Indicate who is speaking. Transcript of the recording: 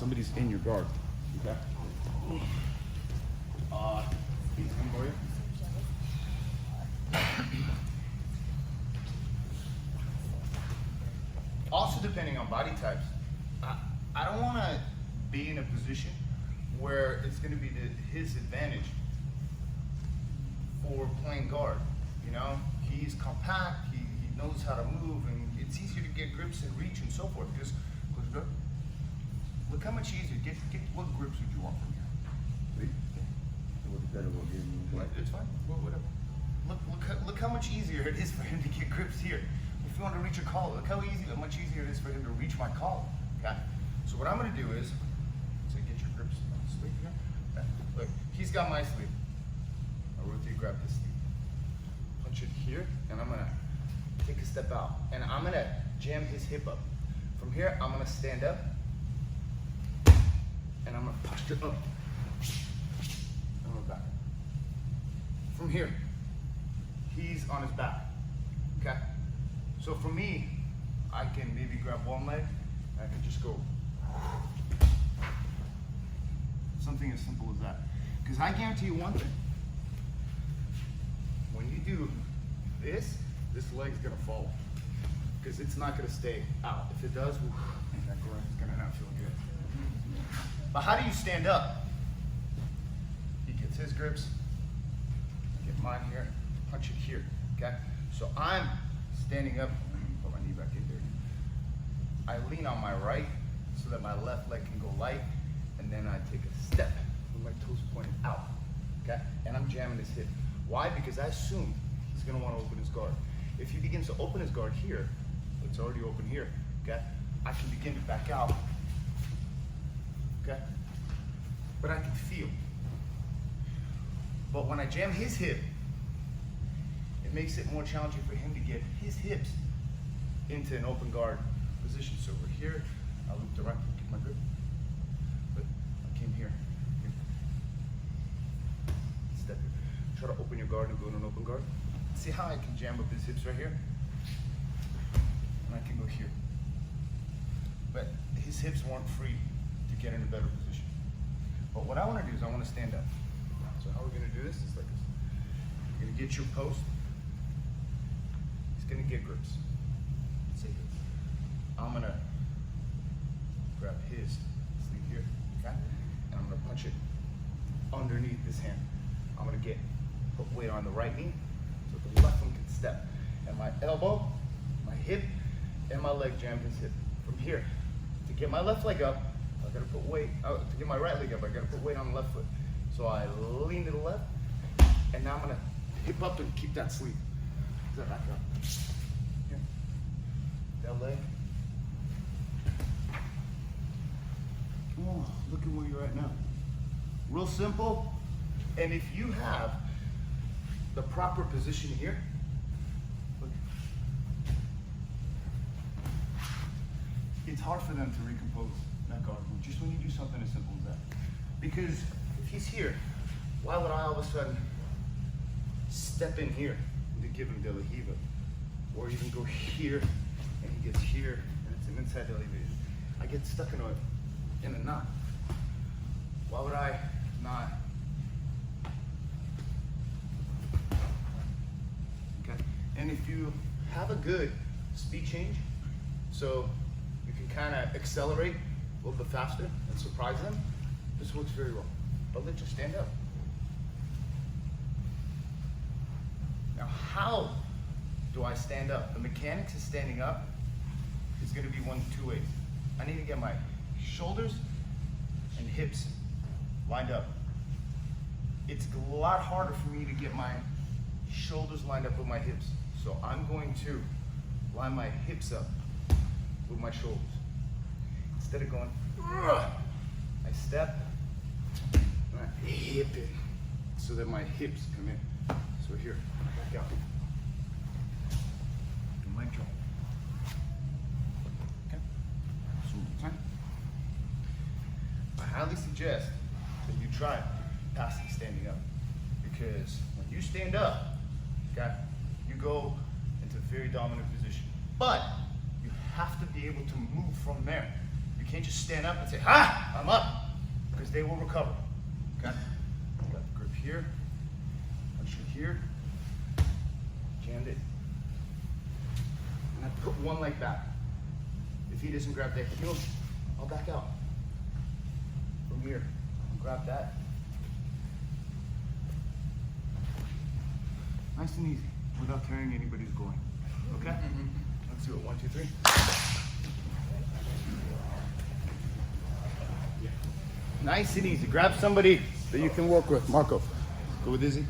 Speaker 1: Somebody's in your guard, okay? He's in for you. Also, depending on body types, I don't want to be in a position where it's going to be his advantage for playing guard. You know, he's compact, he knows how to move, and it's easier to get grips and reach and so forth. Because look how much easier. Get what grips would you want from here? It's fine. Whatever. Look how much easier it is for him to get grips here. If you want to reach a collar, look how much easier it is for him to reach my collar. Okay. So what I'm going to do is, get your grips on the sleeve here. Okay. Look, he's got my sleeve. I'll rotate, grab this sleeve, punch it here, and I'm going to take a step out, and I'm going to jam his hip up. From here, I'm going to stand up, and I'm going to push it up. And we're back. From here, he's on his back. Okay? So for me, I can maybe grab one leg, and I can just go. Something as simple as that. Because I guarantee you one thing. When you do this leg's gonna fall. Because it's not gonna stay out. If it does, that groin is gonna not feel good. But how do you stand up? He gets his grips, I get mine here, punch it here, okay? So I'm standing up, put my knee back in there. I lean on my right so that my left leg can go light, and then I take a step with my toes pointed out, okay? And I'm jamming his hip. Why? Because I assume he's gonna wanna open his guard. If he begins to open his guard here, it's already open here, okay? I can begin to back out, okay? But I can feel. But when I jam his hip, it makes it more challenging for him to get his hips into an open guard position. So we're here, I loop the right, get my grip, but I came here. Step here. Try to open your guard and go in an open guard. See how I can jam up his hips right here? And I can go here. But his hips weren't free to get in a better position. But what I want to do is I want to stand up. So how we're going to do this is like this. You're going to get your post. He's going to get grips. Say this. I'm going to grab his sleeve here, okay? And I'm going to punch it underneath this hand. I'm going to put weight on the right knee so the left one can step. And my elbow, my hip, and my leg jam his hip. From here, to get my left leg up, I gotta put weight, to get my right leg up, I gotta put weight on the left foot. So I lean to the left, and now I'm gonna hip up and keep that sleeve. That back up. Here. That leg. Oh, look at where you're at now. Real simple. And if you have the proper position here, look, it's hard for them to recompose that guard move, just when you do something as simple as that. Because if he's here, why would I all of a sudden step in here to give him de la hiva? Or even go here, and he gets here, and it's an inside de la hiva. I get stuck in a knot. Why would I not? Okay. And if you have a good speed change, so you can kind of accelerate a little bit faster and surprise them, this works very well. But let's just stand up. Now, how do I stand up? The mechanics of standing up is going to be one of two ways. I need to get my shoulders and hips lined up. It's a lot harder for me to get my shoulders lined up with my hips. So I'm going to line my hips up with my shoulders. Instead of going, I step and I hip it so that my hips come in. So here, back out. And leg drop. Okay? So time. I highly suggest that you try passing standing up. Because when you stand up, okay, you go into a very dominant position. But you have to be able to move from there. You can't just stand up and say, ha, I'm up, because they will recover. Got the grip here, push it here, jammed it. And I put one leg back. If he doesn't grab that heel, I'll back out. From here, grab that. Nice and easy, without carrying anybody's going. Okay? Let's do it. 1, 2, 3. Nice and easy. Grab somebody that you can work with. Marco, go with Izzy.